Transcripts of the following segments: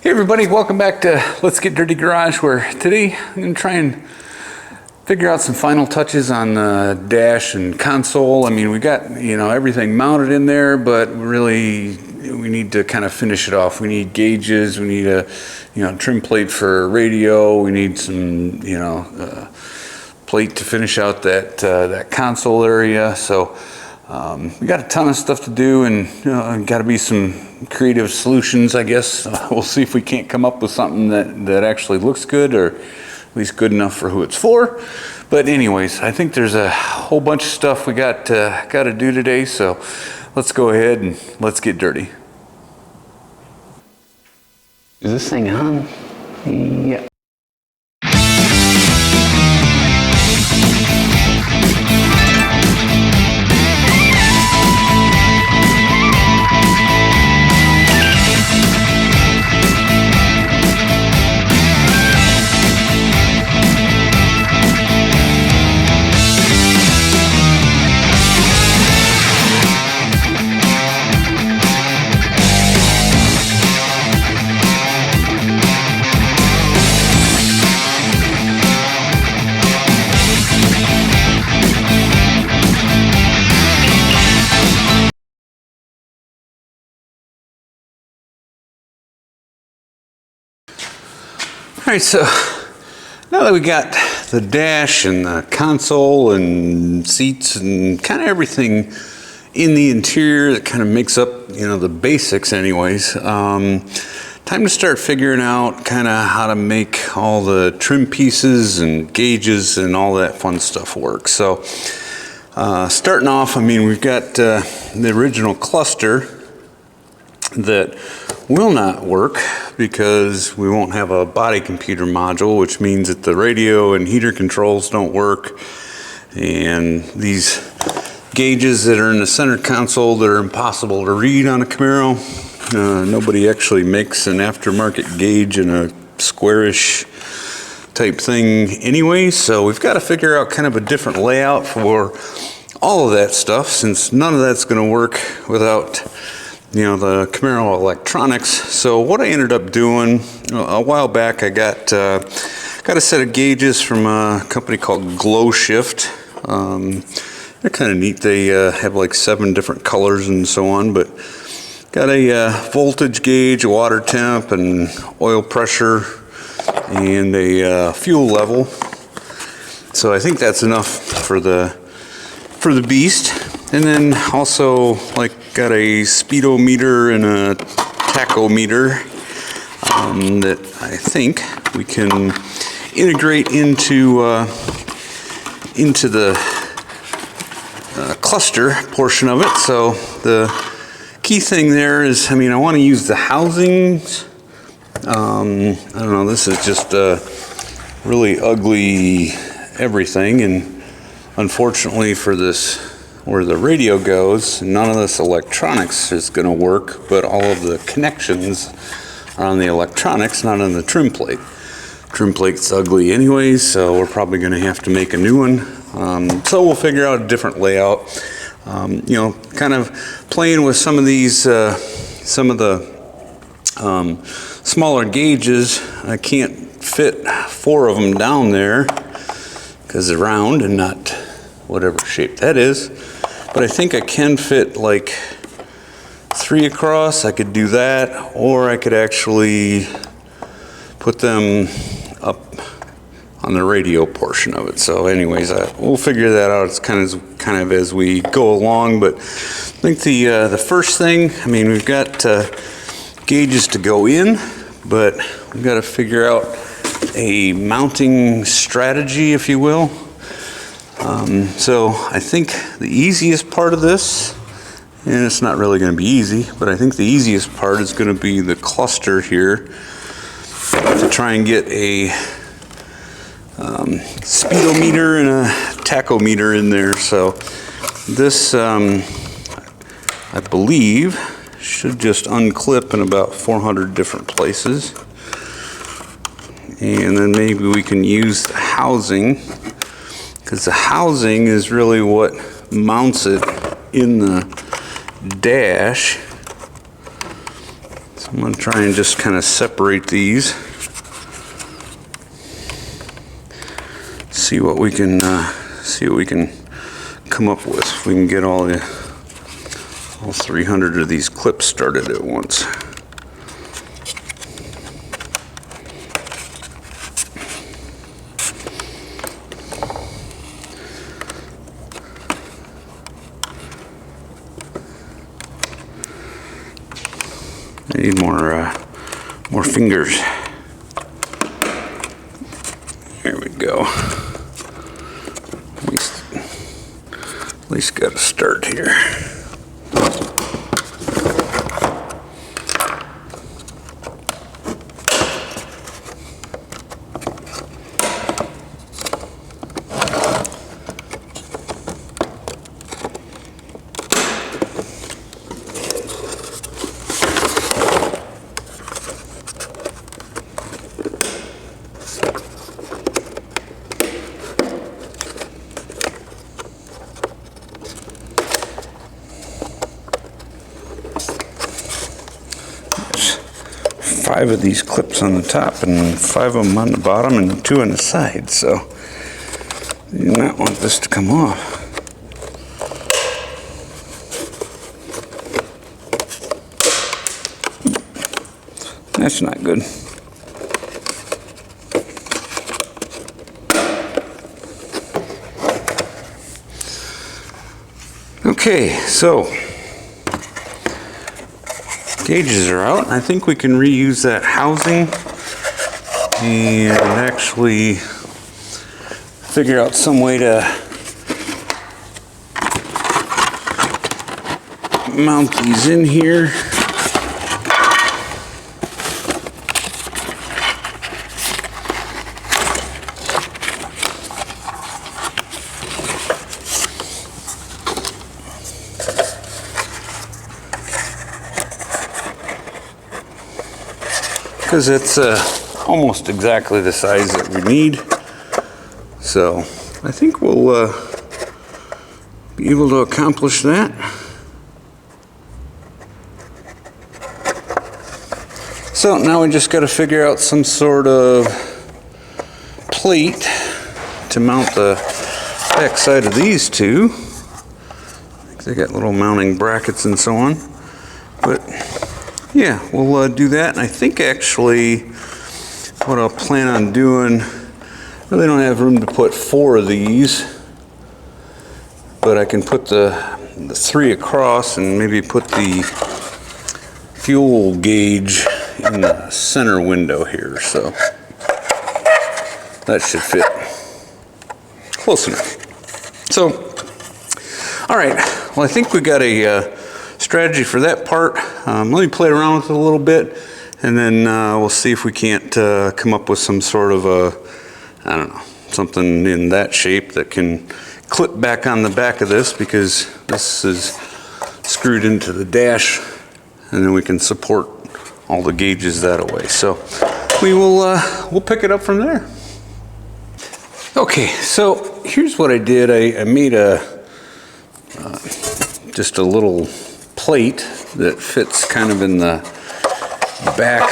Hey everybody, welcome back to Let's Get Dirty Garage, where today I'm going to try and figure out some final touches on the dash and console. I mean, we got, everything mounted in there, but really we need to kind of finish it off. We need gauges, we need a, trim plate for radio, we need some, plate to finish out that console area. So we got a ton of stuff to do, and got to be some creative solutions, I guess. We'll see if we can't come up with something that actually looks good, or at least good enough for who it's for. But anyways, I think there's a whole bunch of stuff we got to do today, so let's go ahead and let's get dirty. Is this thing on? Yeah. All right, so now that we got the dash and the console and seats and kind of everything in the interior that kind of makes up, the basics anyways, time to start figuring out kind of how to make all the trim pieces and gauges and all that fun stuff work. So starting off, we've got the original cluster that will not work because we won't have a body computer module, which means that the radio and heater controls don't work, and these gauges that are in the center console that are impossible to read on a Camaro. Nobody actually makes an aftermarket gauge in a squarish type thing anyway, so we've got to figure out kind of a different layout for all of that stuff, since none of that's going to work without the Camaro electronics. So what I ended up doing a while back, I got a set of gauges from a company called Glow Shift. They're kind of neat. They have like 7 different colors and so on, but got a voltage gauge, a water temp, and oil pressure, and a fuel level. So I think that's enough for the beast. And then also got a speedometer and a tachometer that I think we can integrate into the cluster portion of it. So the key thing there is, I want to use the housings. I don't know, this is just a really ugly everything, and unfortunately for this, where the radio goes, none of this electronics is going to work, but all of the connections are on the electronics, not on the trim plate. Trim plate's ugly anyways, so we're probably going to have to make a new one. So we'll figure out a different layout. Kind of playing with some of these, some of the smaller gauges. I can't fit 4 of them down there because they're round and not whatever shape that is. But I think I can fit like 3 across. I could do that, or I could actually put them up on the radio portion of it. So anyways, we'll figure that out. It's kind of as we go along. But I think the first thing, we've got gauges to go in, but we've got to figure out a mounting strategy, if you will. So I think the easiest part of this, and it's not really going to be easy, but I think the easiest part is going to be the cluster here, to try and get a speedometer and a tachometer in there. So this, I believe, should just unclip in about 400 different places. And then maybe we can use the housing, because the housing is really what mounts it in the dash. I'm going to try and just kind of separate these. See what we can come up with. If we can get all 300 of these clips started at once. I need more fingers. There we go. At least got a start here. Five of these clips on the top and 5 of them on the bottom and 2 on the side, so you do not want this to come off. That's not good. Okay, so gauges are out. I think we can reuse that housing and actually figure out some way to mount these in here. Because it's almost exactly the size that we need. So I think we'll be able to accomplish that. So now we just got to figure out some sort of plate to mount the back side of these two. I think they got little mounting brackets and so on. But yeah, we'll do that. And I think actually what I'll plan on doing, I really don't have room to put 4 of these, but I can put the 3 across and maybe put the fuel gauge in the center window here. So that should fit close enough. So, all right, well, I think we got a strategy for that part. Let me play around with it a little bit, and then we'll see if we can't come up with some sort of I don't know, something in that shape that can clip back on the back of this, because this is screwed into the dash, and then we can support all the gauges that way. So we'll pick it up from there. Okay, so here's what I did. I made just a little plate that fits kind of in the back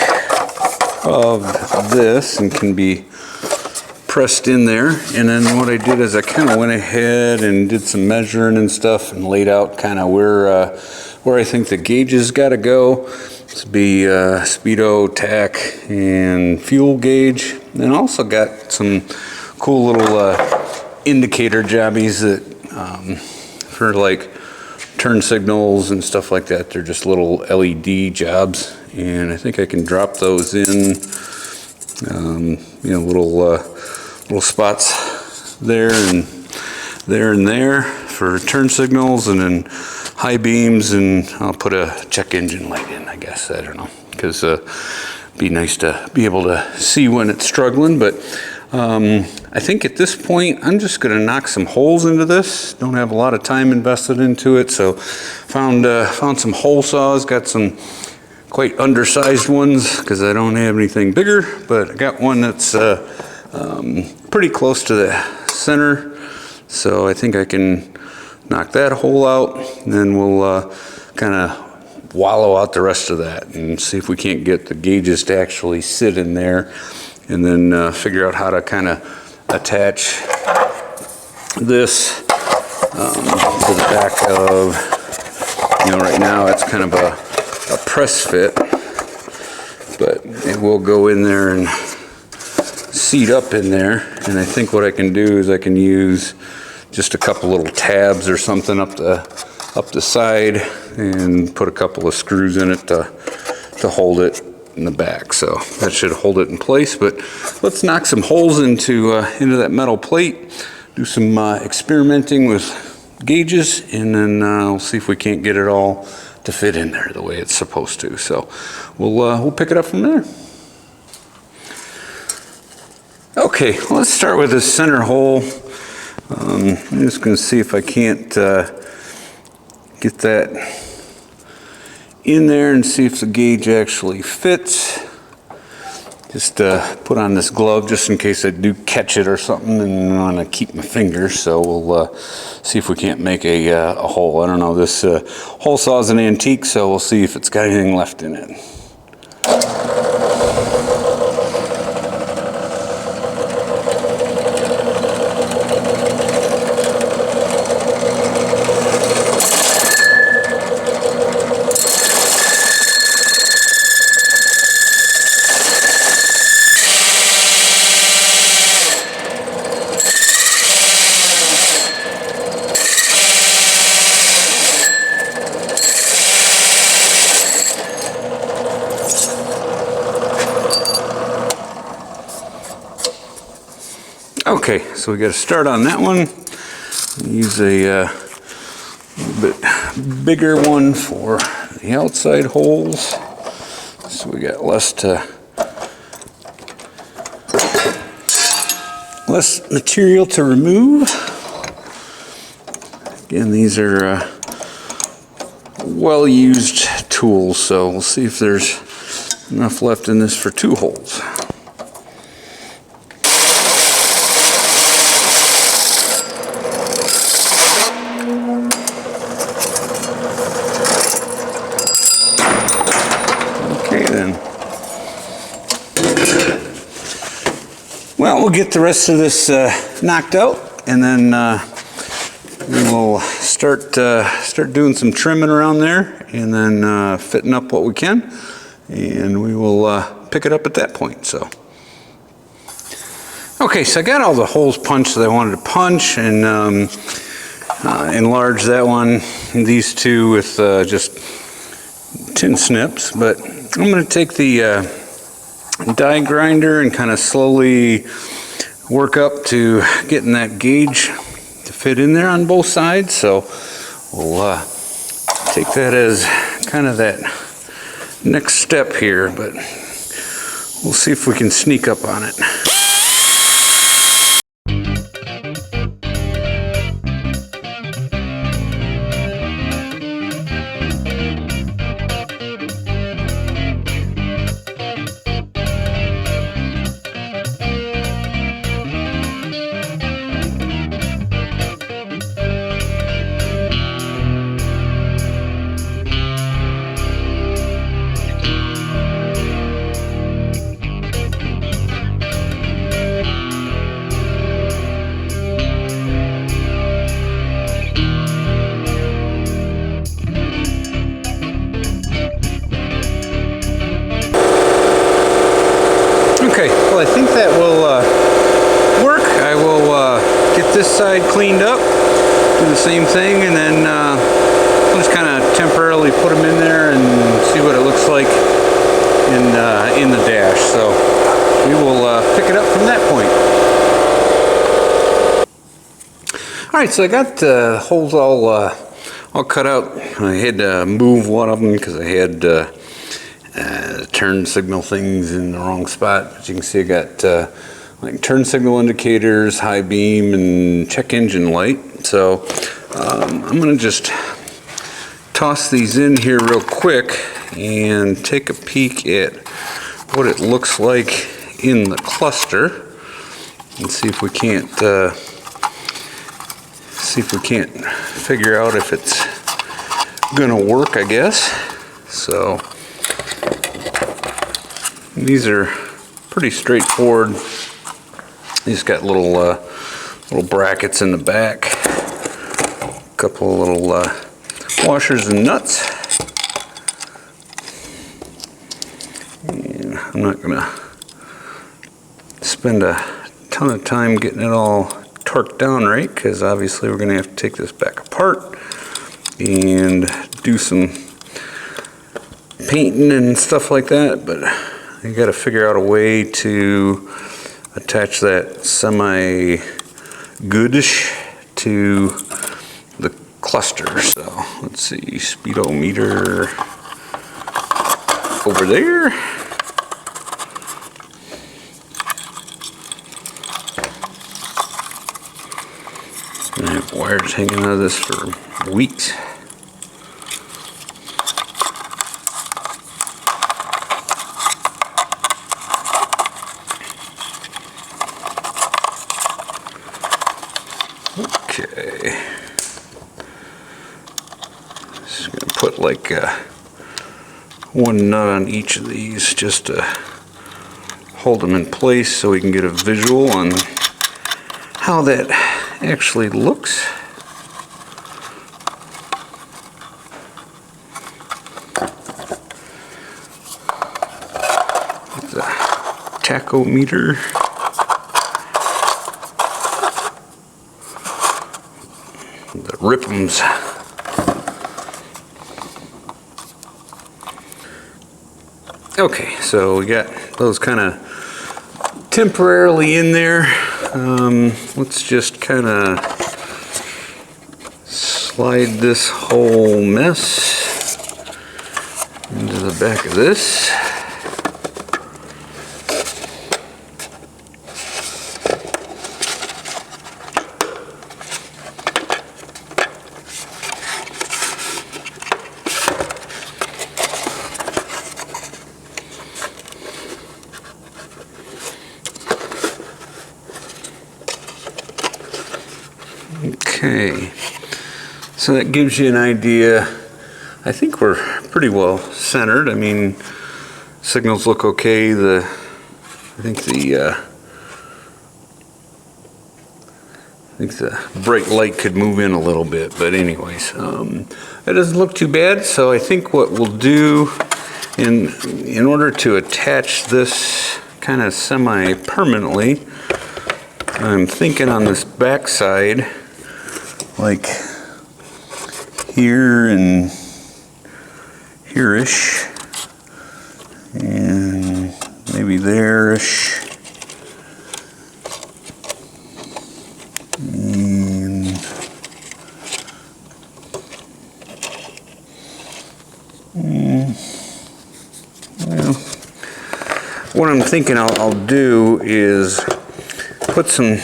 of this and can be pressed in there. And then what I did is I kind of went ahead and did some measuring and stuff and laid out kind of where I think the gauges got to go. This would be speedo, tack, and fuel gauge. And also got some cool little indicator jobbies that for like turn signals and stuff like that. They're just little LED jobs, and I think I can drop those in, little spots there and there for turn signals, and then high beams, and I'll put a check engine light in, I guess. I don't know, because it'd be nice to be able to see when it's struggling. But I think at this point I'm just going to knock some holes into this. Don't have a lot of time invested into it, so found some hole saws. Got some quite undersized ones because I don't have anything bigger, but I got one that's pretty close to the center, so I think I can knock that hole out, and then we'll kind of wallow out the rest of that and see if we can't get the gauges to actually sit in there, and then figure out how to kind of attach this to the back of, right now it's kind of a press fit, but it will go in there and seat up in there. And I think what I can do is I can use just a couple little tabs or something up the side and put a couple of screws in it to hold it in the back. So that should hold it in place. But let's knock some holes into that metal plate, do some experimenting with gauges, and then we'll see if we can't get it all to fit in there the way it's supposed to. So we'll pick it up from there. Okay, well, let's start with this center hole. I'm just going to see if I can't get that in there and see if the gauge actually fits. Just put on this glove just in case I do catch it or something, and I want to keep my fingers. So we'll see if we can't make a hole. I don't know, this hole saw is an antique, so we'll see if it's got anything left in it. Okay, so we got to start on that one. Use a little bit bigger one for the outside holes, so we got less material to remove. Again, these are well-used tools, so we'll see if there's enough left in this for 2 holes. Well, we'll get the rest of this knocked out, and then we will start doing some trimming around there, and then fitting up what we can, and we will pick it up at that point. So, okay, so I got all the holes punched that I wanted to punch, and enlarge that one, these two with just tin snips. But I'm going to take the die grinder and kind of slowly work up to getting that gauge to fit in there on both sides. So we'll take that as kind of that next step here, but we'll see if we can sneak up on it. Okay, well, I think that will work. I will get this side cleaned up, do the same thing, and then I'll just kind of temporarily put them in there and see what it looks like in the dash. So we will pick it up from that point. All right, so I got the holes all cut out. I had to move one of them because I had turn signal things in the wrong spot. But you can see I got like turn signal indicators, high beam, and check engine light. So I'm going to just toss these in here real quick and take a peek at what it looks like in the cluster, and see if we can't figure out if it's gonna work, I guess. So these are pretty straightforward. These got little little brackets in the back, a couple of little washers and nuts. And I'm not gonna spend a ton of time getting it all torqued down right, because obviously we're gonna have to take this back apart and do some painting and stuff like that, but you got to figure out a way to attach that semi-goodish to the cluster. So let's see, speedometer over there. And I have wires hanging out of this for weeks. Okay, just gonna put like one nut on each of these just to hold them in place so we can get a visual on how that actually looks. The tachometer. The rip'ems. Okay, so we got those kind of temporarily in there. Let's just kind of slide this whole mess into the back of this. Okay, so that gives you an idea. I think we're pretty well centered. I mean, signals look okay. I think the bright light could move in a little bit, but anyways, that doesn't look too bad. So I think what we'll do, in order to attach this kind of semi-permanently, I'm thinking on this back side, like here and here-ish, and maybe there-ish, and well, what I'm thinking I'll do is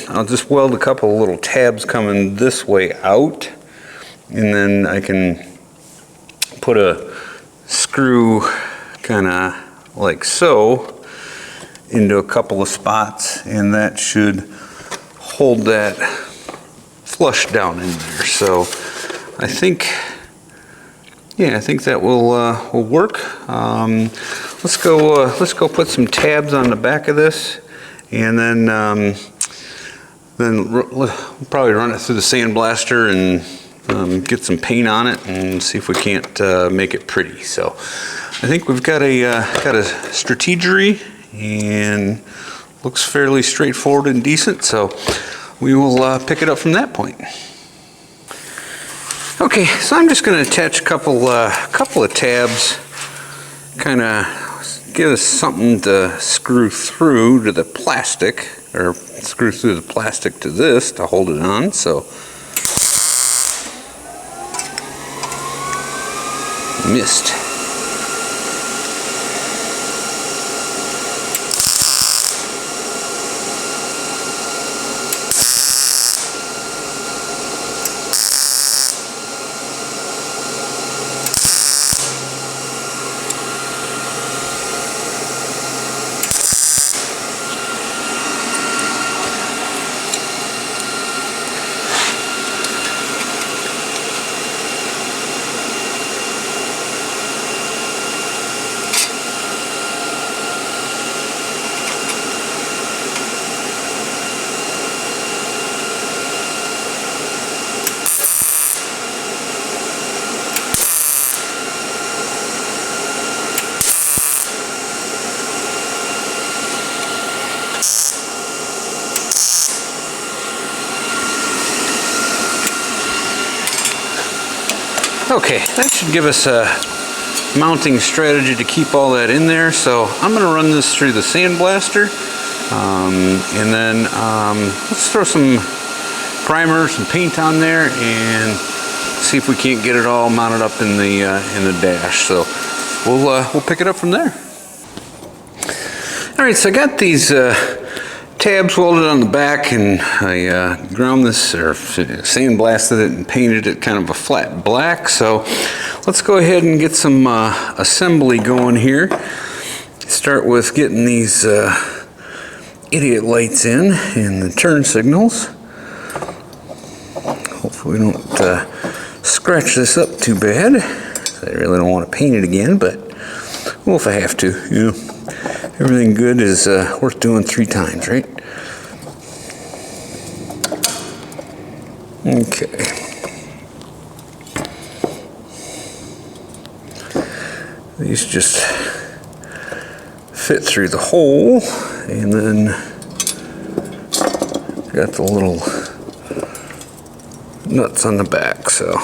I'll just weld a couple of little tabs coming this way out, and then I can put a screw kind of like so into a couple of spots, and that should hold that flush down in there. So I think, yeah, I think that will work. Let's go put some tabs on the back of this, and then we'll probably run it through the sandblaster and get some paint on it and see if we can't make it pretty. So I think we've got a strategery, and looks fairly straightforward and decent. So we will pick it up from that point. Okay, so I'm just going to attach a couple of tabs, kind of give us something to screw through to the plastic, or screw through the plastic to this to hold it on. So missed. Okay, that should give us a mounting strategy to keep all that in there. So I'm going to run this through the sandblaster, and then let's throw some primer, some paint on there, and see if we can't get it all mounted up in the dash. So we'll pick it up from there. All right, so I got these tabs welded on the back, and I ground this, or sandblasted it and painted it kind of a flat black. So let's go ahead and get some assembly going here. Start with getting these idiot lights in and the turn signals. Hopefully we don't scratch this up too bad. I really don't want to paint it again, but well, if I have to, you know. Everything good is worth doing 3 times, right? Okay. These just fit through the hole, and then got the little nuts on the back, so.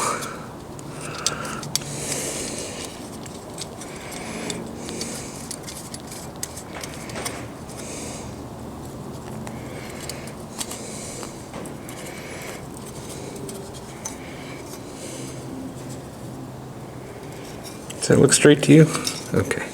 Does that look straight to you? Okay.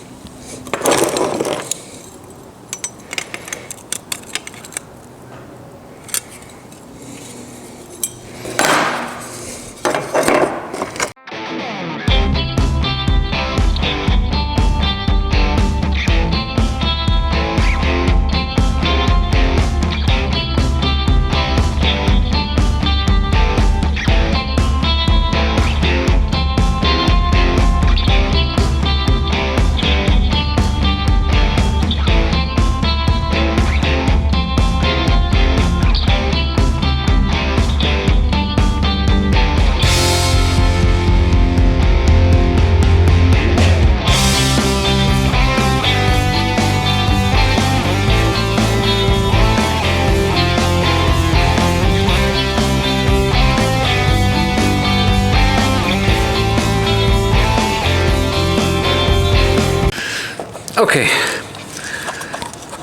Okay.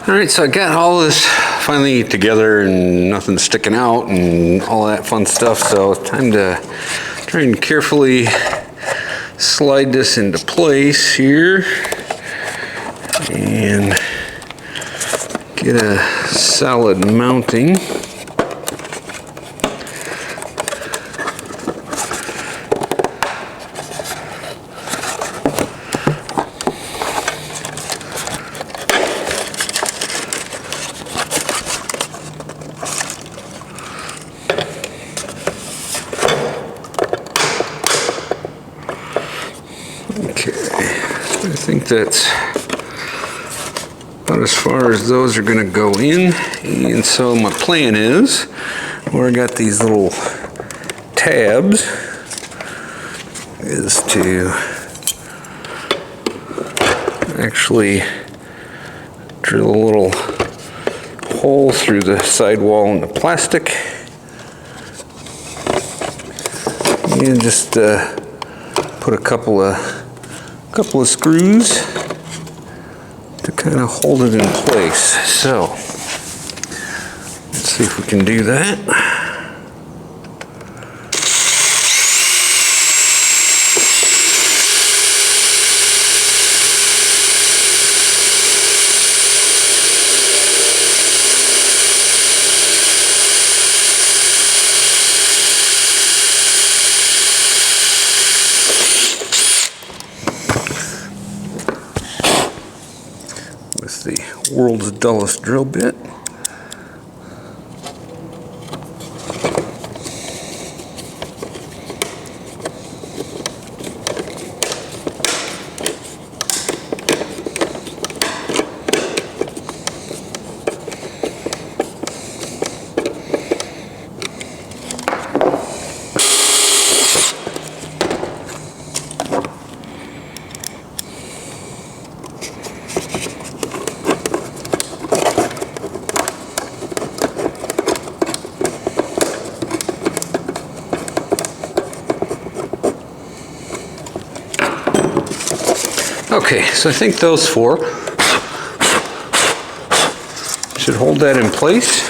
All right, so I got all this finally together and nothing's sticking out and all that fun stuff. So it's time to try and carefully slide this into place here and get a solid mounting. I think that's about as far as those are going to go in. And so my plan is, where I got these little tabs, is to actually drill a little hole through the sidewall in the plastic and just put a couple of screws to kind of hold it in place. So let's see if we can do that. With the world's dullest drill bit. Okay, so I think those four should hold that in place.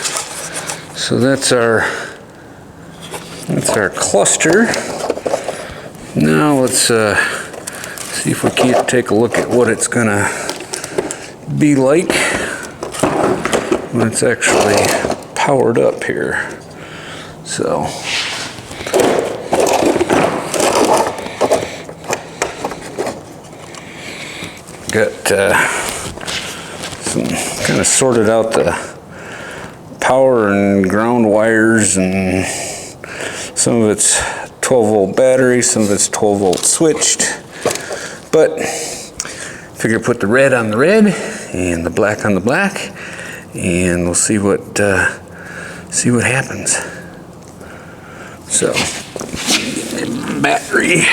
So that's our cluster. Now let's see if we can't take a look at what it's gonna be like when it's actually powered up here. So got some kind of sorted out the power and ground wires, and some of it's 12-volt battery, some of it's 12-volt switched, but figure put the red on the red and the black on the black, and we'll see what happens. So battery.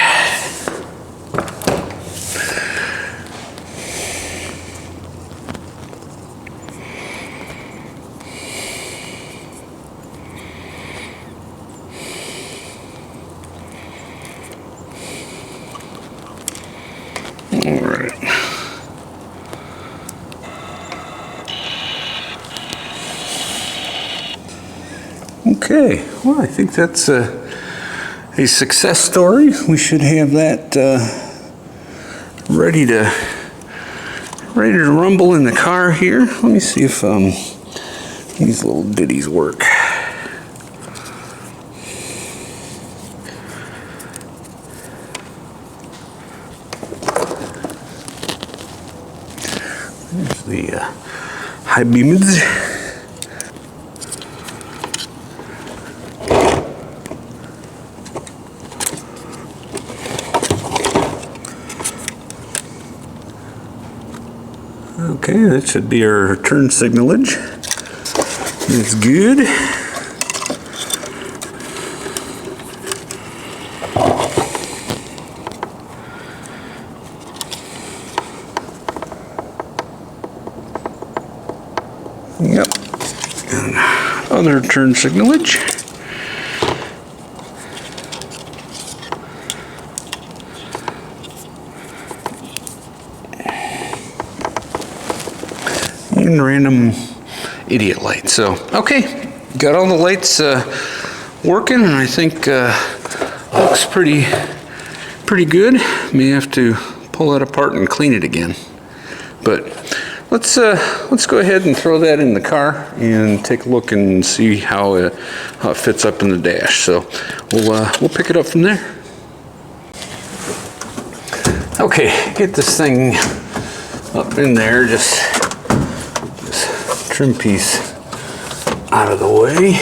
Okay, well, I think that's a success story. We should have that ready to rumble in the car here. Let me see if these little ditties work. There's the high beams. Okay, that should be our turn signalage. That's good. Yep. And other turn signalage. And random idiot light. So, okay, got all the lights working, and I think looks pretty good. May have to pull that apart and clean it again. But let's go ahead and throw that in the car and take a look and see how it fits up in the dash. So we'll pick it up from there. Okay, get this thing up in there. Just trim piece out of the way.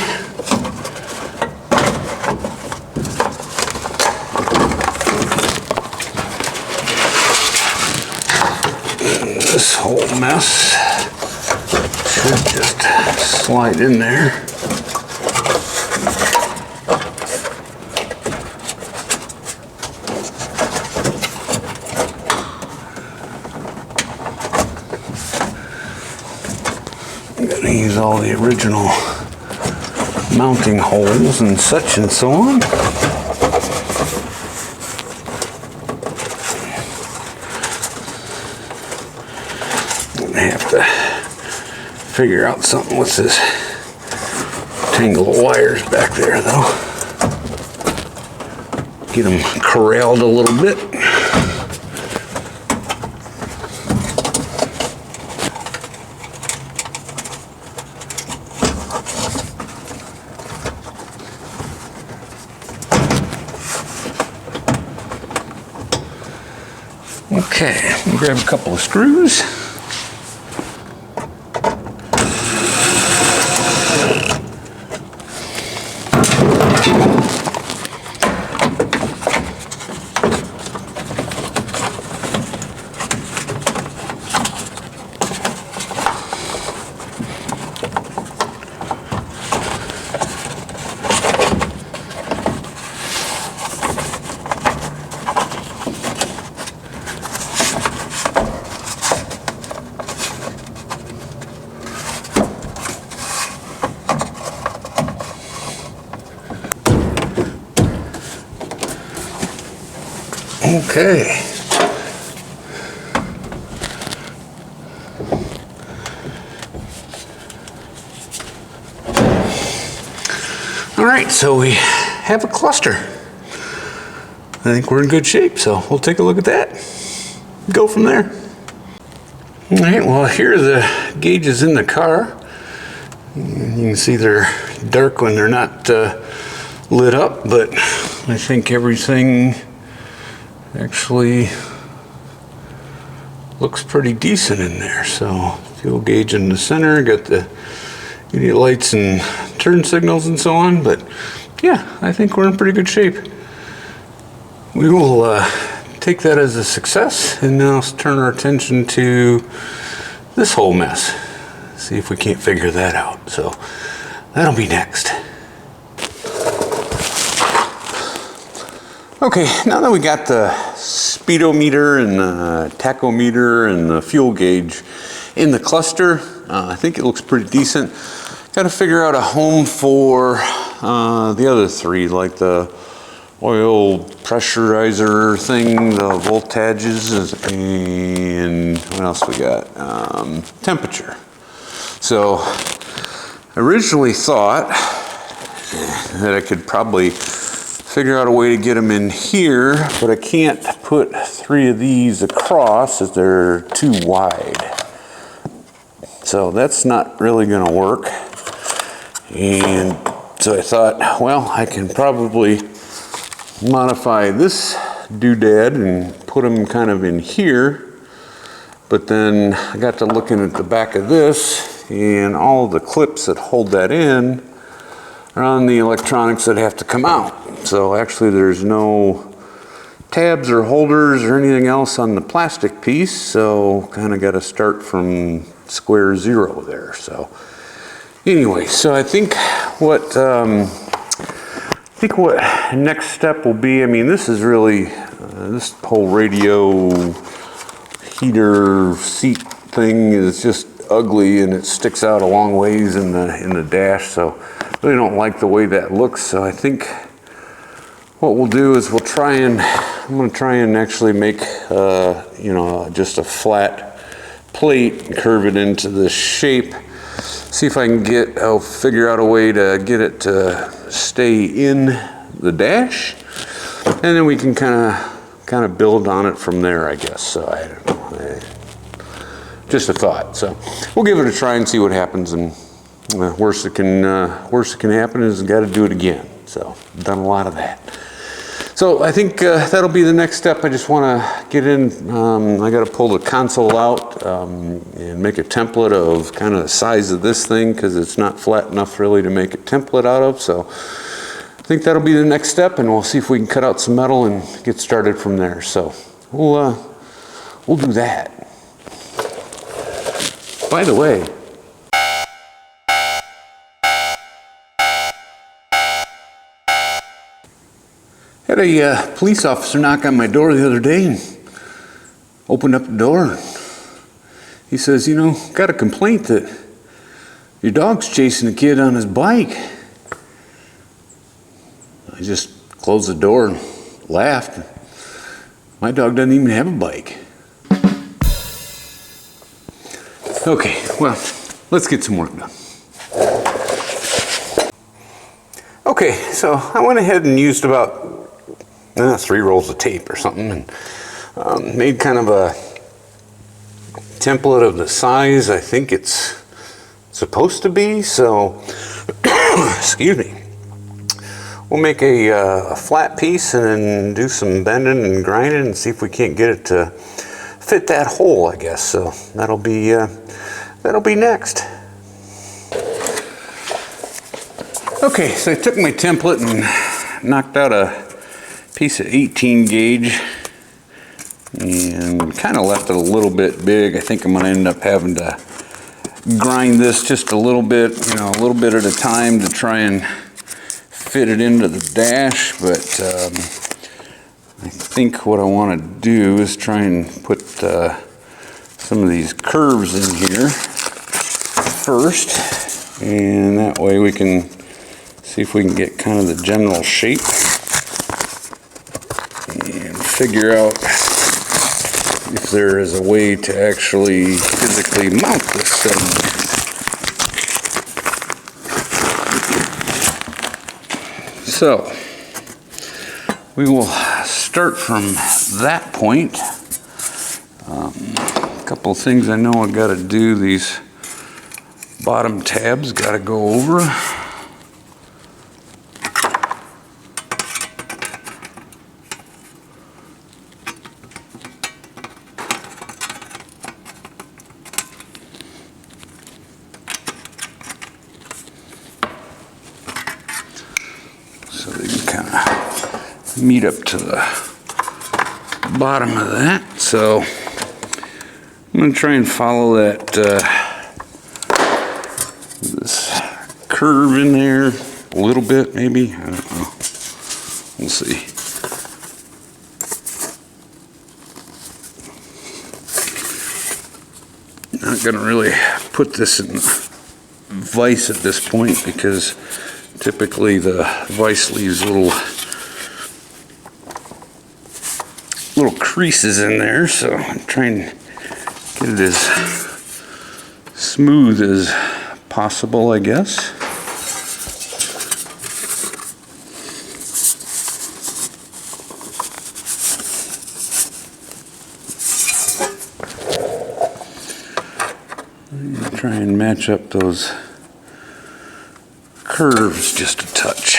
And this whole mess should just slide in there. I'm gonna use all the original mounting holes and such and so on. I have to figure out something with this tangle of wires back there, though. Get them corralled a little bit. Okay, grab a couple of screws. Okay. right, so we have a cluster. I think we're in good shape, so we'll take a look at that. Go from there. All right, well, here are the gauges in the car. You can see they're dark when they're not lit up, but I think everything actually looks pretty decent in there. So fuel gauge in the center, got the idiot lights and turn signals and so on, but yeah, I think we're in pretty good shape. We will take that as a success and now turn our attention to this whole mess. See if we can't figure that out. So that'll be next. Okay, now that we got the speedometer and the tachometer and the fuel gauge in the cluster, I think it looks pretty decent. Got to figure out a home for the other three, like the oil pressurizer thing, the voltages, and what else we got? Temperature. So I originally thought that I could probably figure out a way to get them in here, but I can't put three of these across as they're too wide. So that's not really going to work. And so I thought, well, I can probably modify this doodad and put them kind of in here. But then I got to looking at the back of this, and all of the clips that hold that in are on the electronics that have to come out. So actually there's no tabs or holders or anything else on the plastic piece, so kind of got to start from square zero there. So anyway, so I think what next step will be, I mean, this is really this whole radio heater seat thing is just ugly, and it sticks out a long ways in the dash, so I really don't like the way that looks. So I think what we'll do is I'm going to try and actually make just a flat plate and curve it into this shape. See if I can I'll figure out a way to get it to stay in the dash, and then we can kind of build on it from there, I guess. So I don't know, just a thought. So we'll give it a try and see what happens, and worst that can happen is got to do it again. So I've done a lot of that. So I think that'll be the next step. I just want to get in, I got to pull the console out and make a template of kind of the size of this thing, because it's not flat enough really to make a template out of. So I think that'll be the next step, and we'll see if we can cut out some metal and get started from there. So we'll do that. By the way, had a police officer knock on my door the other day and opened up the door. He says, got a complaint that your dog's chasing a kid on his bike. I just closed the door and laughed. My dog doesn't even have a bike. Okay, well, let's get some work done. Okay, so I went ahead and used about 3 rolls of tape or something, and made kind of a template of the size I think it's supposed to be. So excuse me, we'll make a flat piece and then do some bending and grinding and see if we can't get it to fit that hole, I guess. So that'll be next. Okay, so I took my template and knocked out a piece of 18 gauge and kind of left it a little bit big. I think I'm going to end up having to grind this just a little bit, a little bit at a time to try and fit it into the dash. But I think what I want to do is try and put some of these curves in here first, and that way we can see if we can get kind of the general shape and figure out if there is a way to actually physically mount this thing. So we will start from that point. A couple of things I know I got to do. These bottom tabs got to go over. So they can kind of meet up to the bottom of that. So I'm going to try and follow that this curve in there a little bit, maybe. I don't know. We'll see. Not going to really put this in vise at this point because typically the vise leaves little creases in there, so I'm trying to get it as smooth as possible, I guess. Try and match up those curves just a touch.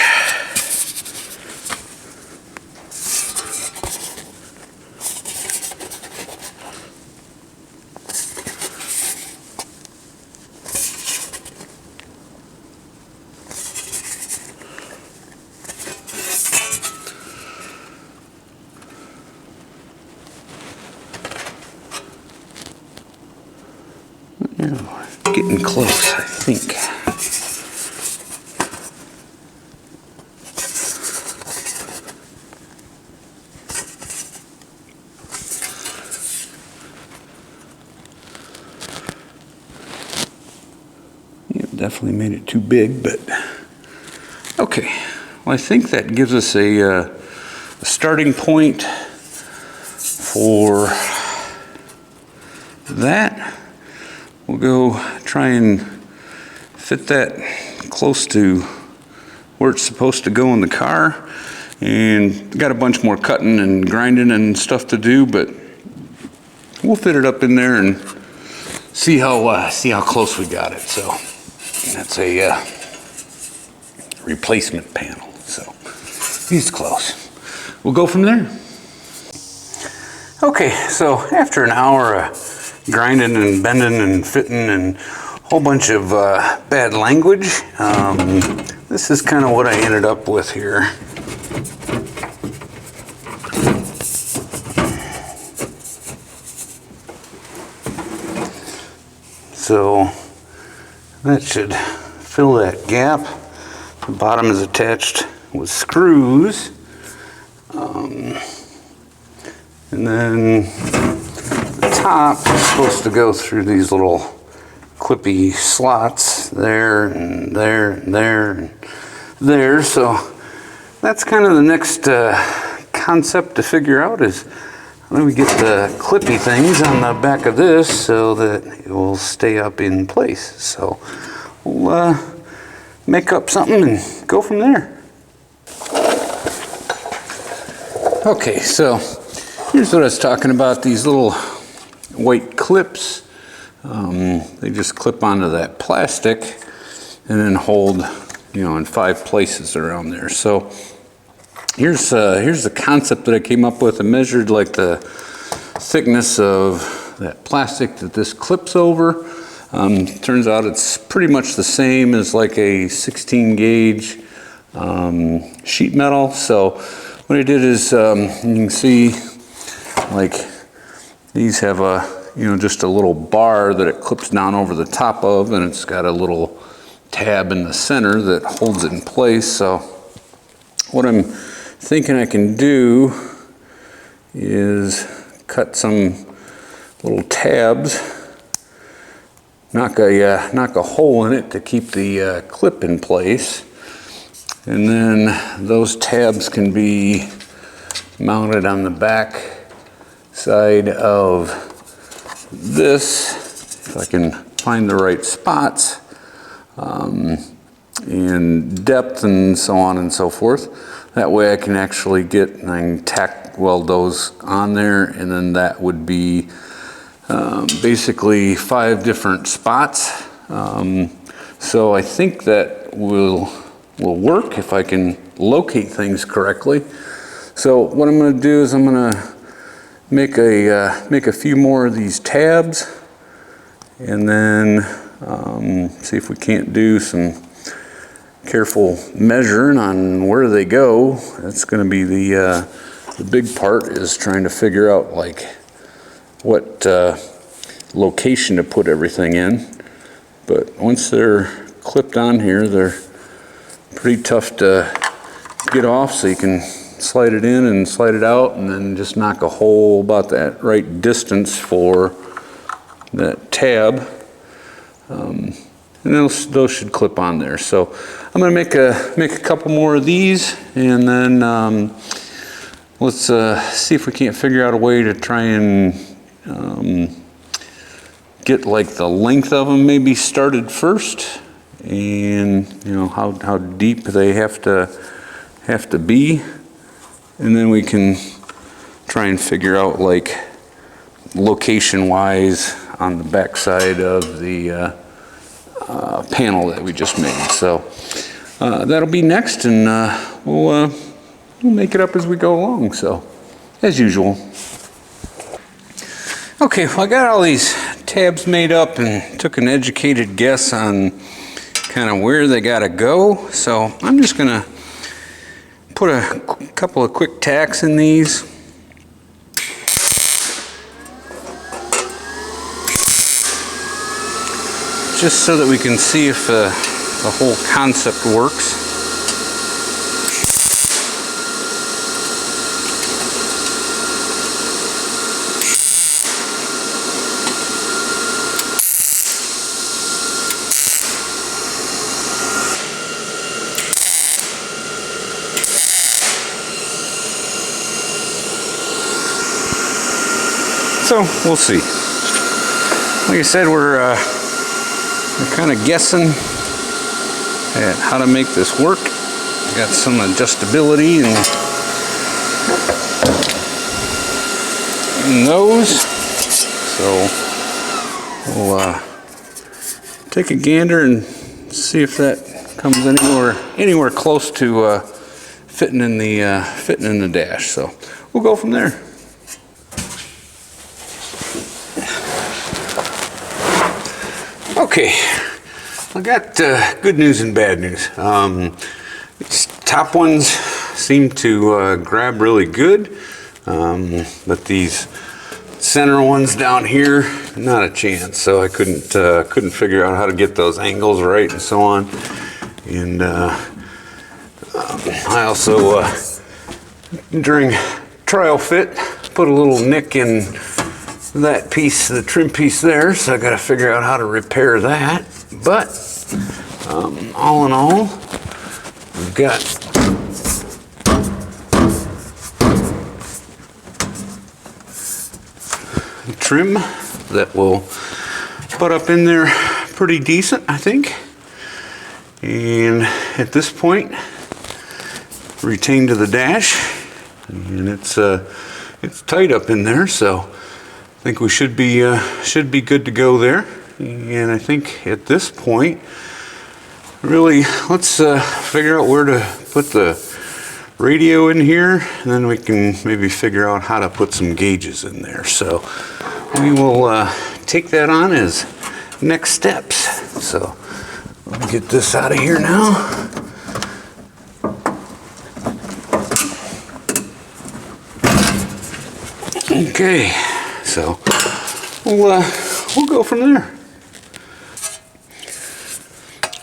Yeah, getting close, I think. Yeah, definitely made it too big, but okay. Well, I think that gives us a starting point for that. We'll go try and fit that close to where it's supposed to go in the car. And got a bunch more cutting and grinding and stuff to do, but we'll fit it up in there and see how close we got it. So that's a replacement panel. So he's close. We'll go from there. Okay, so after an hour of grinding and bending and fitting and a whole bunch of bad language, this is kind of what I ended up with here. So that should fill that gap. The bottom is attached with screws. And then the top is supposed to go through these little clippy slots there and there and there and there. So that's kind of the next concept to figure out is how do we get the clippy things on the back of this so that it will stay up in place. So we'll make up something and go from there. Okay, so here's what I was talking about, these little white clips. They just clip onto that plastic and then hold, in 5 places around there. So here's the concept that I came up with. I measured like the thickness of that plastic that this clips over. Turns out it's pretty much the same as like a 16 gauge sheet metal. So what I did is, you can see like these have just a little bar that it clips down over the top of, and it's got a little tab in the center that holds it in place. So what I'm thinking I can do is cut some little tabs, knock a hole in it to keep the clip in place, and then those tabs can be mounted on the back side of this, if I can find the right spots. and depth and so on and so forth. That way I can actually I can tack weld those on there, and then that would be basically 5 different spots. So I think that will work if I can locate things correctly. So what I'm going to do is I'm going to make a few more of these tabs, and then see if we can't do some careful measuring on where they go. That's going to be the big part, is trying to figure out like what location to put everything in. But once they're clipped on here, they're pretty tough to get off, so you can slide it in and slide it out, and then just knock a hole about that right distance for that tab. And those should clip on there. So I'm going to make a couple more of these, and then let's see if we can't figure out a way to try and get like the length of them maybe started first, and you know how deep they have to be, and then we can try and figure out like location wise on the back side of the panel that we just made. So that'll be next, and we'll make it up as we go along, so as usual. Okay, well, I got all these tabs made up and took an educated guess on kind of where they gotta go. So I'm just gonna put a couple of quick tacks in these. Just so that we can see if the whole concept works. So we'll see. Like I said, we're kind of guessing at how to make this work. Got some adjustability in those. So we'll take a gander and see if that comes anywhere close to fitting in the dash. So we'll go from there. Okay, I got good news and bad news. These top ones seem to grab really good, but these center ones down here, not a chance. So I couldn't figure out how to get those angles right and so on. And I also during trial fit put a little nick in that piece, the trim piece there, so I got to figure out how to repair that. But all in all, we've got trim that will put up in there pretty decent, I think. And at this point, retained to the dash, and it's tight up in there, so I think we should be good to go there. And I think at this point, really, let's figure out where to put the radio in here, and then we can maybe figure out how to put some gauges in there. So we will take that on as next steps. So let me get this out of here now. Okay, so we'll go from there.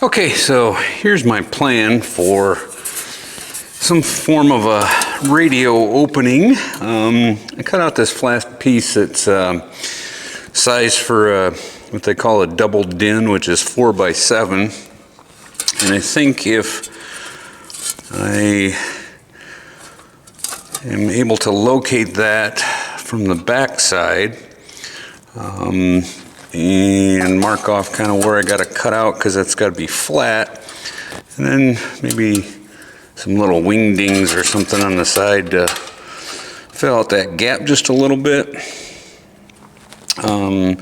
Okay, so here's my plan for some form of a radio opening. I cut out this flat piece that's sized for what they call a double din, which is 4x7. And I think if I am able to locate that from the back side and mark off kind of where I got to cut out, because that's got to be flat, And then maybe some little wingdings or something on the side to fill out that gap just a little bit. And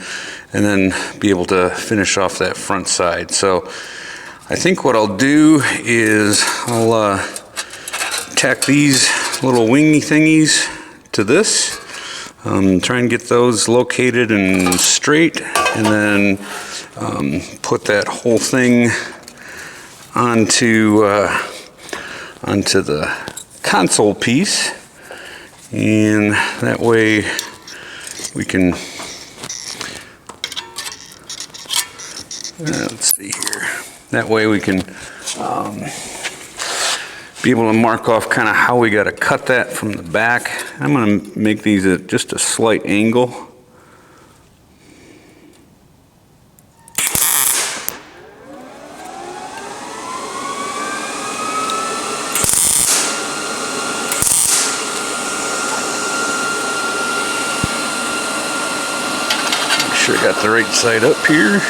then be able to finish off that front side. So I think what I'll do is I'll tack these little wingy thingies to this. Try and get those located and straight, and then put that whole thing onto the console piece, and that way we can let's see here. That way we can be able to mark off kind of how we got to cut that from the back. I'm going to make these at just a slight angle. Make sure I got the right side up here.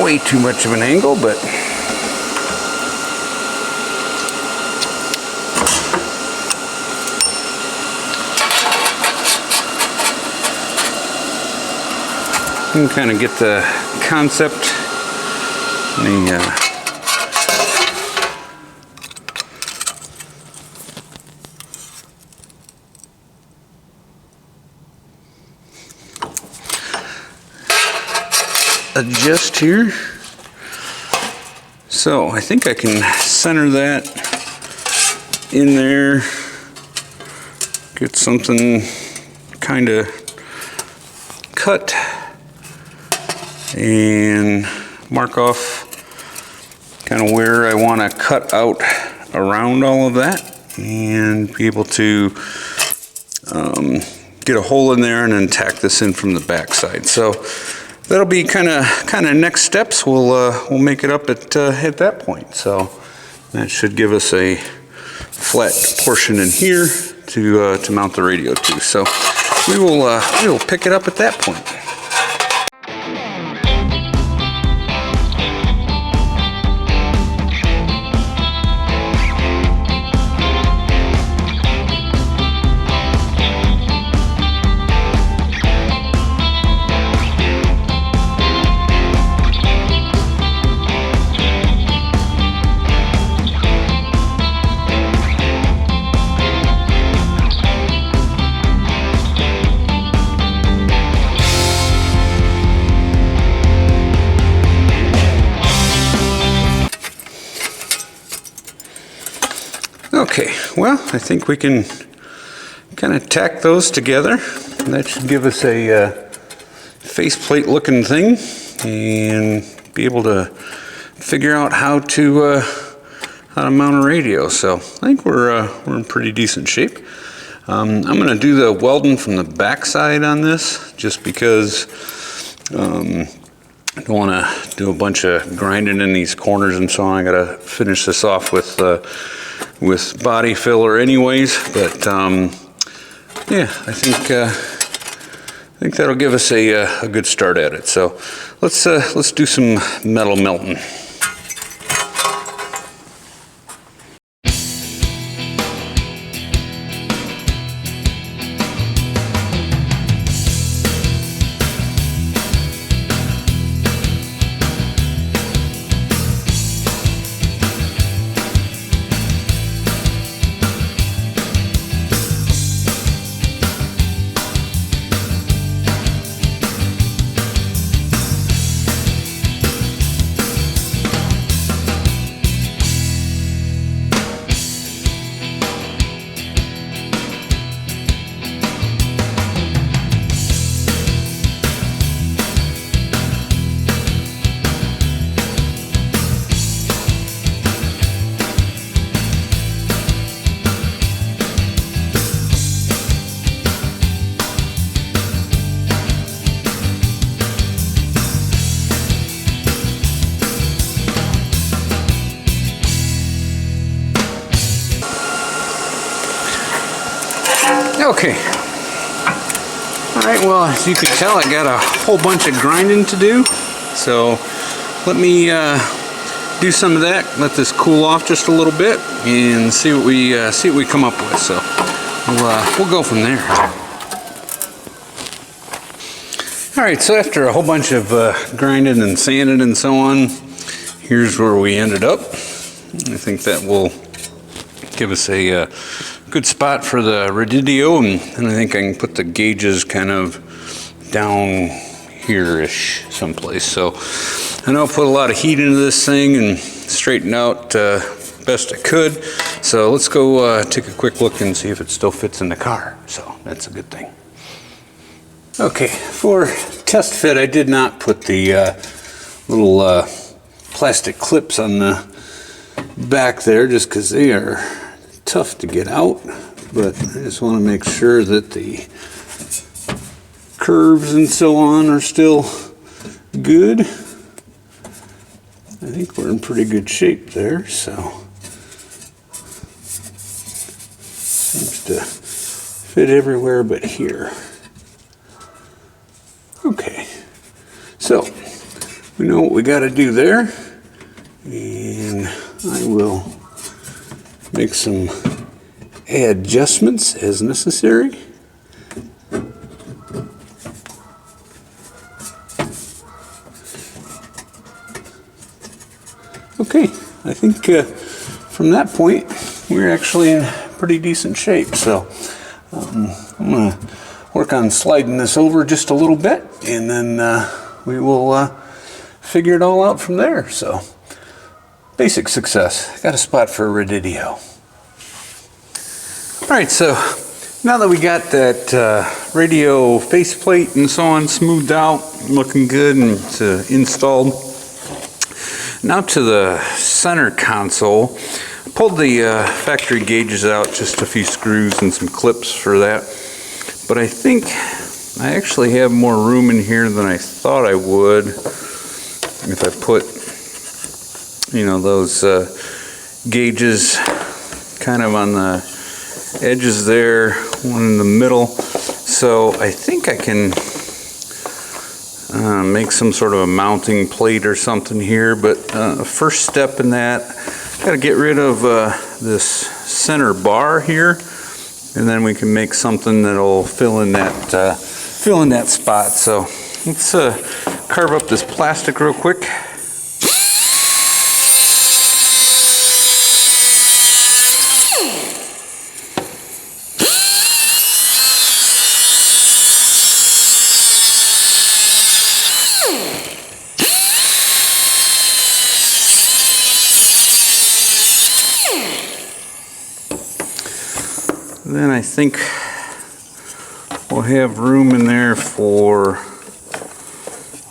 Way too much of an angle, but you can kind of get the concept. Adjust here. So I think I can center that in there, get something kind of cut, and mark off kind of where I want to cut out around all of that, and be able to get a hole in there and then tack this in from the back side. So that'll be kind of next steps. We'll make it up at that point. So that should give us a flat portion in here to mount the radio to. So we will pick it up at that point. Okay, well, I think we can kind of tack those together. That should give us a faceplate looking thing, and be able to figure out how to mount a radio. So I think we're in pretty decent shape. I'm going to do the welding from the back side on this, just because I don't want to do a bunch of grinding in these corners and so on. I got to finish this off with body filler anyways, but yeah, I think that'll give us a good start at it. So let's do some metal melting. Okay. All right, well, as you can tell, I got a whole bunch of grinding to do. So let me do some of that, let this cool off just a little bit, and see what we come up with. So we'll go from there. All right, so after a whole bunch of grinding and sanding and so on, here's where we ended up. I think that will give us a good spot for the Radidio, and I think I can put the gauges kind of down here-ish someplace. So I know I put a lot of heat into this thing and straightened out best I could. So let's go take a quick look and see if it still fits in the car. So that's a good thing. Okay, for test fit, I did not put the little plastic clips on the back there just because they are tough to get out, but I just want to make sure that the curves and so on are still good. I think we're in pretty good shape there, so seems to fit everywhere but here. Okay, so we know what we got to do there, and I will make some adjustments as necessary. Okay, I think from that point we're actually in pretty decent shape. So I'm going to work on sliding this over just a little bit, and then we will figure it all out from there. So basic success. Got a spot for a Radidio. All right, so now that we got that radio faceplate and so on smoothed out, looking good and installed, now to the center console. I pulled the factory gauges out, just a few screws and some clips for that. But I think I actually have more room in here than I thought I would if I put, you know, those gauges kind of on the edges there, one in the middle. So I think I can make some sort of a mounting plate or something here, but first step in that, got to get rid of this center bar here, and then we can make something that'll fill in that spot. So let's carve up this plastic real quick. Then I think we'll have room in there for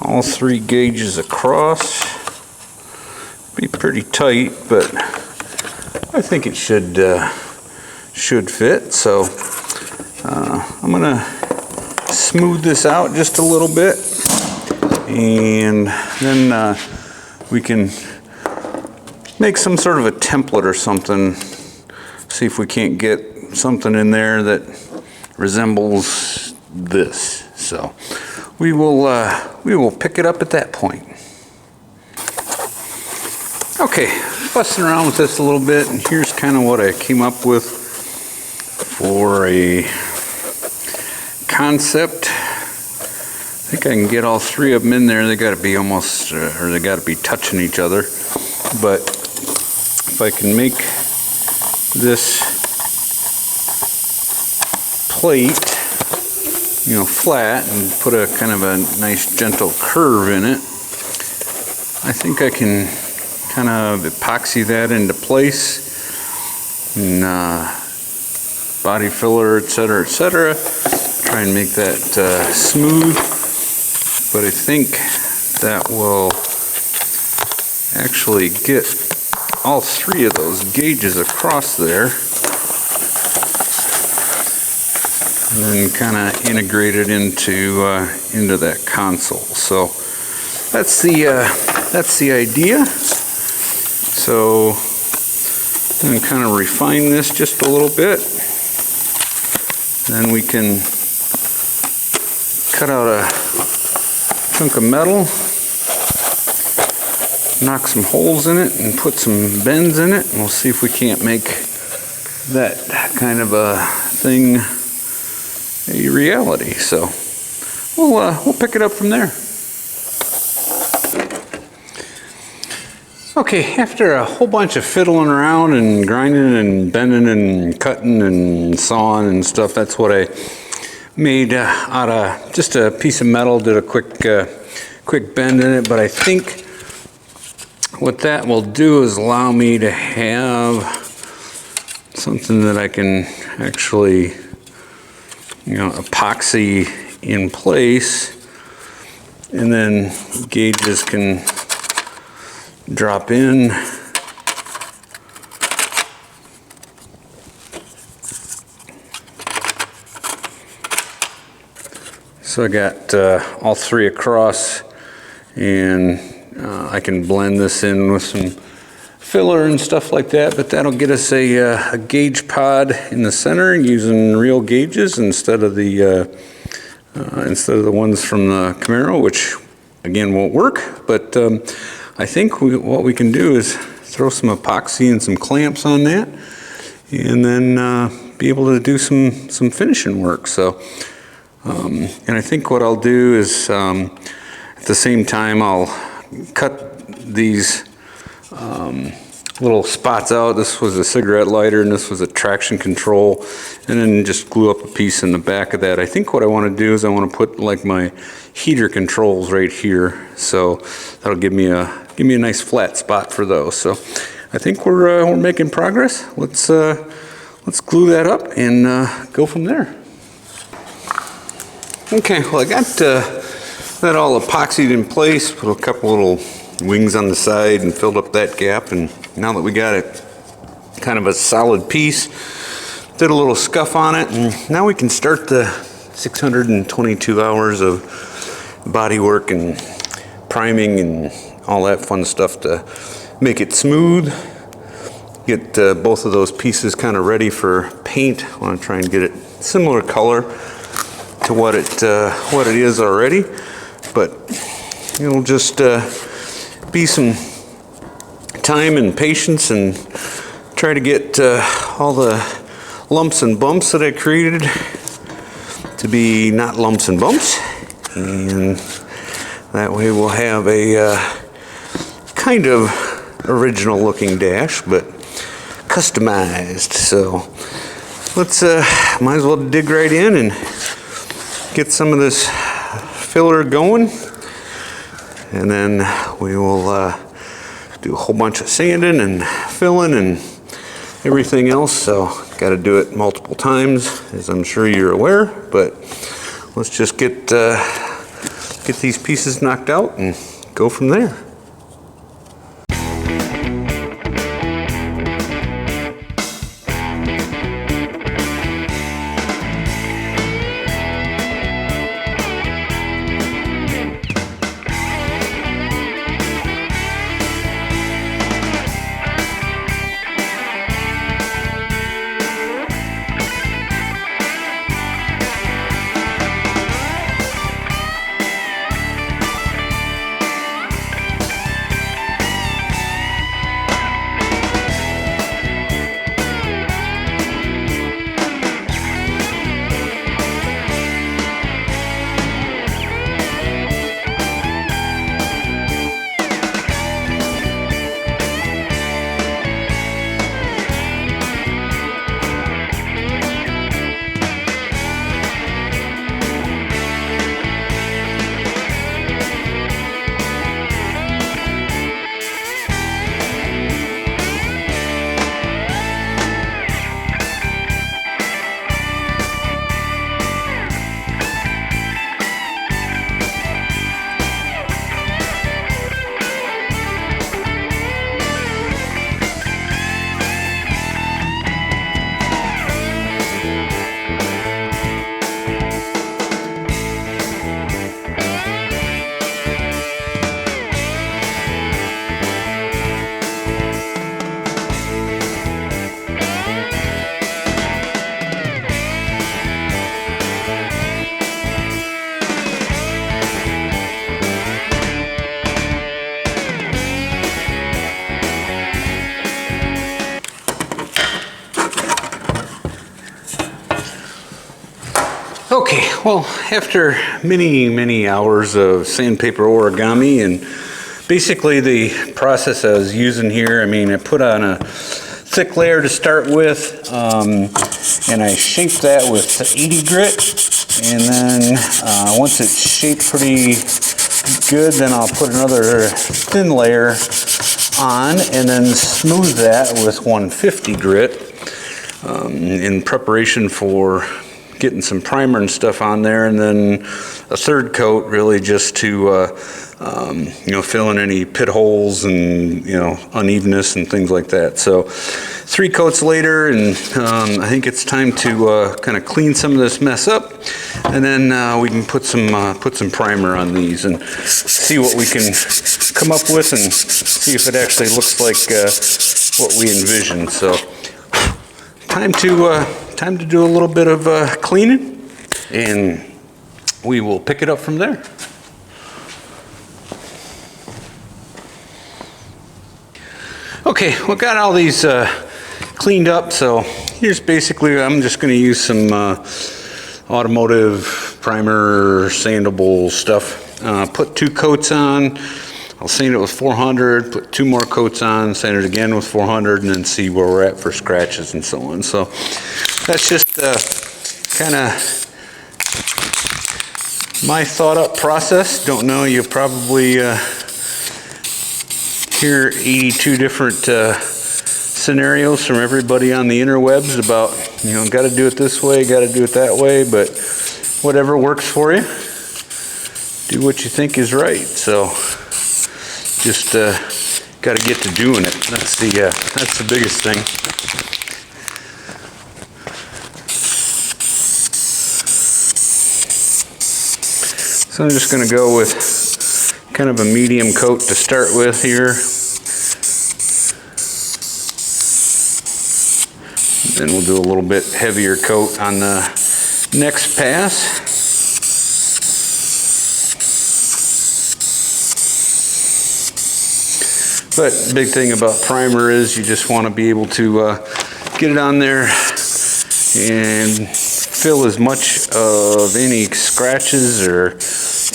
all three gauges across. Be pretty tight, but I think it should fit. So I'm gonna smooth this out just a little bit, and then we can make some sort of a template or something. See if we can't get something in there that resembles this. So we will pick it up at that point. Okay, fussing around with this a little bit, and here's kind of what I came up with for a concept. I think I can get all three of them in there. They got to be almost, or they got to be touching each other. But if I can make this plate, you know, flat and put a kind of a nice gentle curve in it, I think I can kind of epoxy that into place, and body filler, etc., etc. Try and make that smooth. But I think that will actually get all three of those gauges across there, and then kind of integrate it into that console. So that's the idea. So I'm going to kind of refine this just a little bit, Then we can cut out a chunk of metal, knock some holes in it, and put some bends in it, and we'll see if we can't make that kind of a thing a reality. So we'll pick it up from there. Okay, after a whole bunch of fiddling around and grinding and bending and cutting and sawing and stuff, that's what I made out of just a piece of metal. Did a quick bend in it, but I think what that will do is allow me to have something that I can actually, epoxy in place, and then gauges can drop in. So I got all three across, and I can blend this in with some filler and stuff like that, but that'll get us a gauge pod in the center using real gauges instead of the ones from the Camaro, which again won't work. But I think what we can do is throw some epoxy and some clamps on that, and then be able to do some finishing work. So, and I think what I'll do is at the same time I'll cut these little spots out. This was a cigarette lighter and this was a traction control, and then just glue up a piece in the back of that. I think what I want to do is I want to put like my heater controls right here, so that'll give me a nice flat spot for those. So I think we're making progress. Let's glue that up and go from there. Okay, well I got that all epoxied in place, put a couple little wings on the side and filled up that gap, and now that we got it kind of a solid piece, did a little scuff on it, and now we can start the 622 hours of body work and priming and all that fun stuff to make it smooth, get both of those pieces kind of ready for paint. I want to try and get it similar color to what it is already, but it'll just be some time and patience and try to get all the lumps and bumps that I created to be not lumps and bumps, and that way we'll have a kind of original looking dash but customized. So let's might as well dig right in and get some of this filler going, and then we will do a whole bunch of sanding and filling and everything else. So got to do it multiple times, as I'm sure you're aware, but let's just get these pieces knocked out and go from there. Okay, well, after many hours of sandpaper origami, and basically the process I was using here, I mean, I put on a thick layer to start with, and I shaped that with 80 grit, and then once it's shaped pretty good, then I'll put another thin layer on, and then smooth that with 150 grit in preparation for getting some primer and stuff on there, and then a third coat really just to fill in any pit holes and unevenness and things like that. So 3 coats later, and I think it's time to kind of clean some of this mess up, and then we can put some primer on these and see what we can come up with and see if it actually looks like what we envisioned. So time to do a little bit of cleaning, and we will pick it up from there. Okay, we got all these cleaned up, so here's basically, I'm just going to use some automotive primer sandable stuff. Put 2 coats on. I'll sand it with 400, put 2 more coats on, sand it again with 400, and then see where we're at for scratches and so on. So that's just kind of my thought up process. Don't know, you probably hear 82 different scenarios from everybody on the interwebs about, got to do it this way, got to do it that way, but whatever works for you, do what you think is right. So just got to get to doing it. That's the biggest thing. So I'm just going to go with kind of a medium coat to start with here. Then we'll do a little bit heavier coat on the next pass. But the big thing about primer is you just want to be able to get it on there and fill as much of any scratches or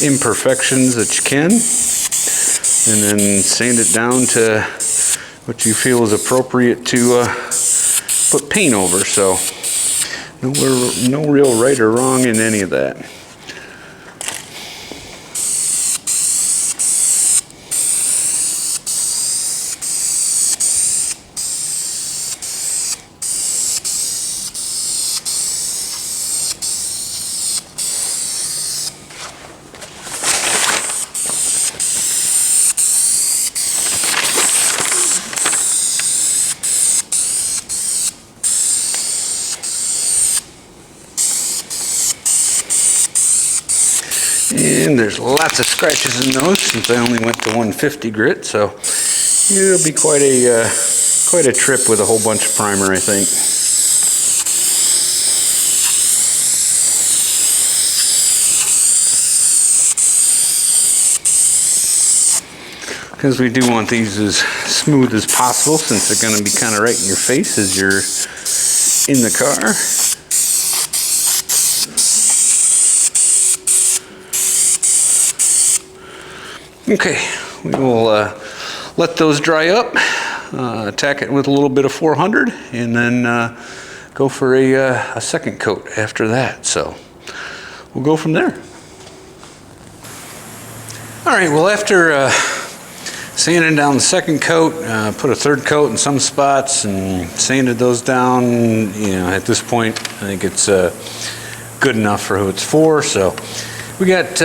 imperfections that you can, and then sand it down to what you feel is appropriate to put paint over. So no real right or wrong in any of that. And there's lots of scratches in those since I only went to 150 grit, so it'll be quite a trip with a whole bunch of primer, I think. Because we do want these as smooth as possible, since they're going to be kind of right in your face as you're in the car. Okay, we will let those dry up, attack it with a little bit of 400, and then go for a second coat after that. So we'll go from there. All right, well, after sanding down the second coat, put a third coat in some spots and sanded those down, at this point I think it's good enough for who it's for. So we got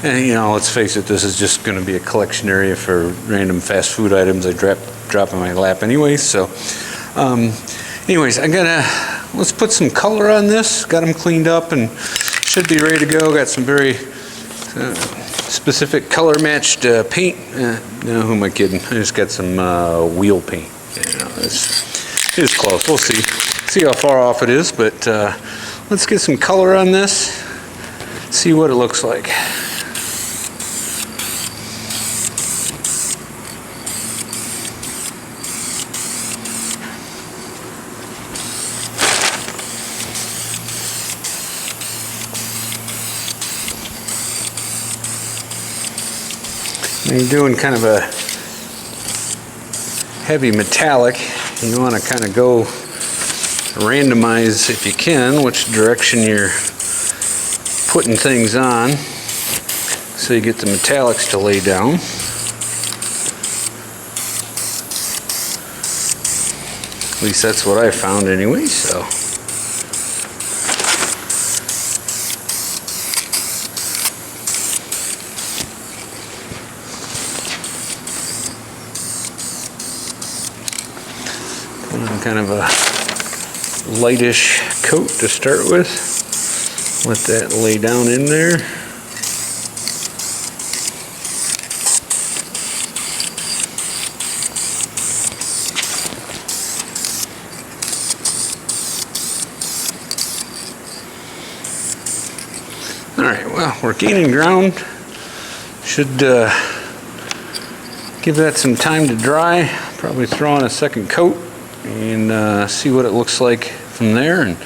and let's face it, this is just going to be a collection area for random fast food items I drop in my lap anyway. So anyways, let's put some color on this. Got them cleaned up and should be ready to go. Got some very specific color matched paint. No, who am I kidding? I just got some wheel paint. It's close. We'll see how far off it is, but let's get some color on this, see what it looks like. When you're doing kind of a heavy metallic, you want to kind of go randomize, if you can, which direction you're putting things on, so you get the metallics to lay down. At least that's what I found anyway, so. Put on kind of a lightish coat to start with. Let that lay down in there. Alright, well, we're gaining ground. Should give that some time to dry. Probably throw on a second coat and see what it looks like from there, and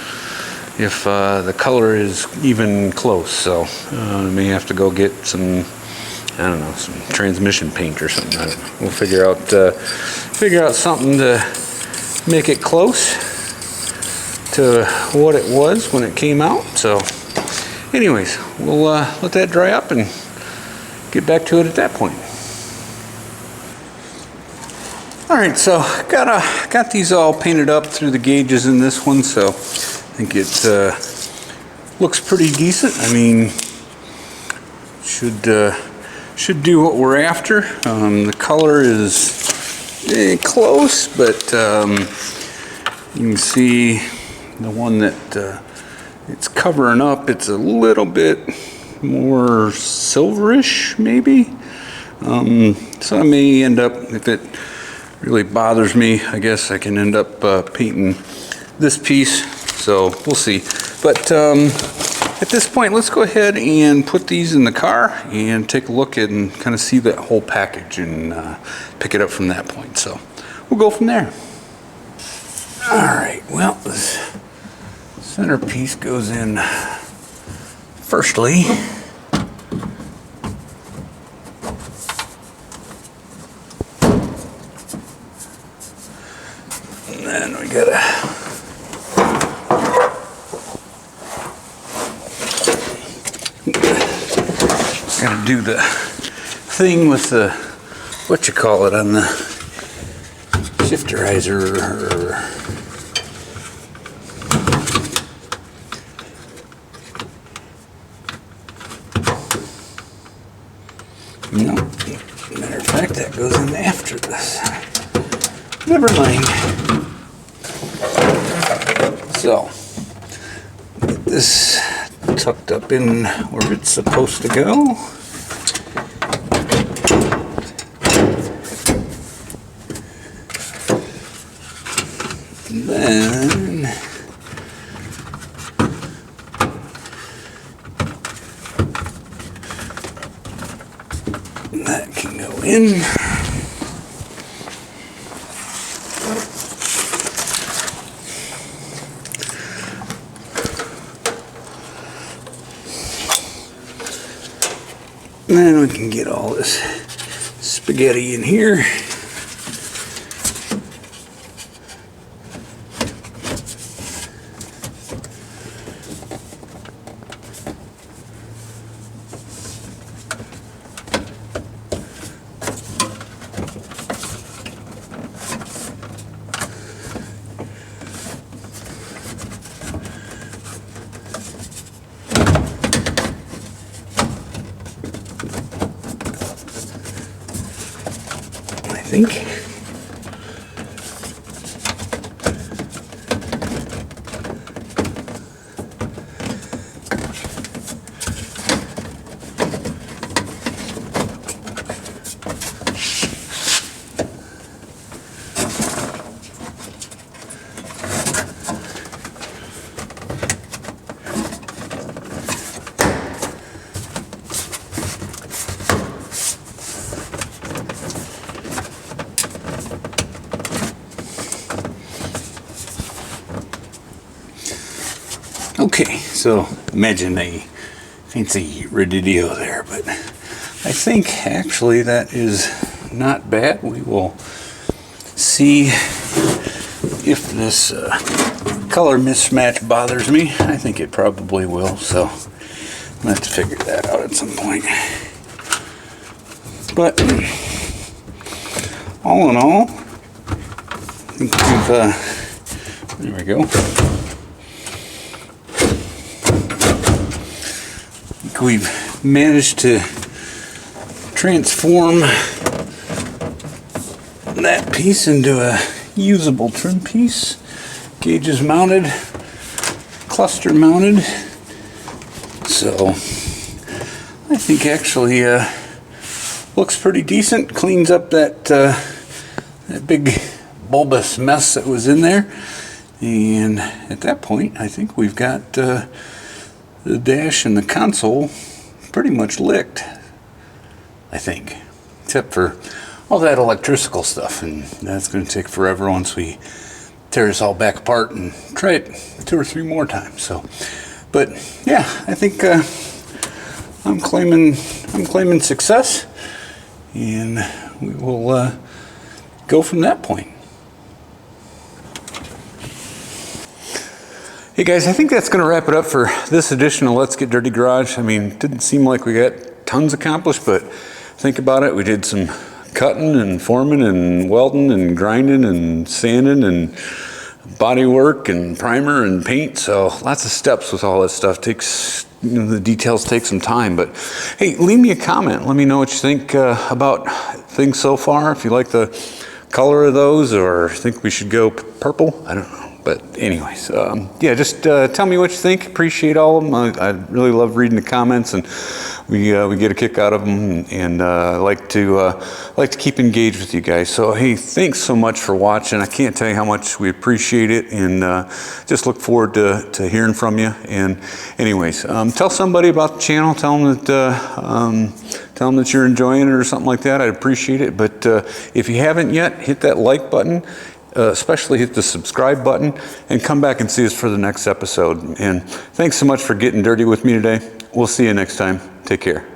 if the color is even close. So I may have to go get some, I don't know, some transmission paint or something. I don't know. We'll figure out something to make it close to what it was when it came out. So anyways, we'll let that dry up and get back to it at that point. Alright, so got these all painted up through the gauges in this one, so I think it looks pretty decent. I mean, should do what we're after. The color is close, but you can see the one that it's covering up, it's a little bit more silverish maybe. So I may end up, if it really bothers me, I guess I can end up painting this piece, so we'll see. But at this point, let's go ahead and put these in the car and take a look and kind of see that whole package and pick it up from that point. So we'll go from there. Alright, well, this centerpiece goes in firstly. And then we gotta do the thing with the, what you call it, on the shifterizer, or no, matter of fact, that goes in after this. Never mind. So, get this tucked up in where it's supposed to go. And then that can go in. And then we can get all this spaghetti in here. I think. Okay, so imagine a fancy radio there, but I think actually that is not bad. We will see if this color mismatch bothers me. I think it probably will, so I'm gonna have to figure that out at some point. But all in all, I think we've, there we go. I think we've managed to transform that piece into a usable trim piece. Gauges mounted, cluster mounted. So I think actually looks pretty decent. Cleans up that that big bulbous mess that was in there. And at that point, I think we've got the dash and the console pretty much licked, I think, except for all that electrical stuff, and that's going to take forever once we tear this all back apart and try it 2 or 3 more times. So, but yeah, I think I'm claiming success, and we will go from that point. Hey guys, I think that's going to wrap it up for this edition of Let's Get Dirty Garage. I mean, it didn't seem like we got tons accomplished, but think about it. We did some cutting and forming and welding and grinding and sanding and body work and primer and paint. So lots of steps with all that stuff. Takes, you know, the details take some time. But hey, leave me a comment. Let me know what you think about things so far. If you like the color of those or think we should go purple, I don't know. But anyways, yeah, just tell me what you think. Appreciate all of them. I really love reading the comments, and we get a kick out of them, and like to keep engaged with you guys. So hey, thanks so much for watching. I can't tell you how much we appreciate it, and just look forward to hearing from you. And anyways, tell somebody about the channel. Tell them that you're enjoying it or something like that. I'd appreciate it. But if you haven't yet, hit that like button. Especially hit the subscribe button and come back and see us for the next episode. And thanks so much for getting dirty with me today. We'll see you next time. Take care.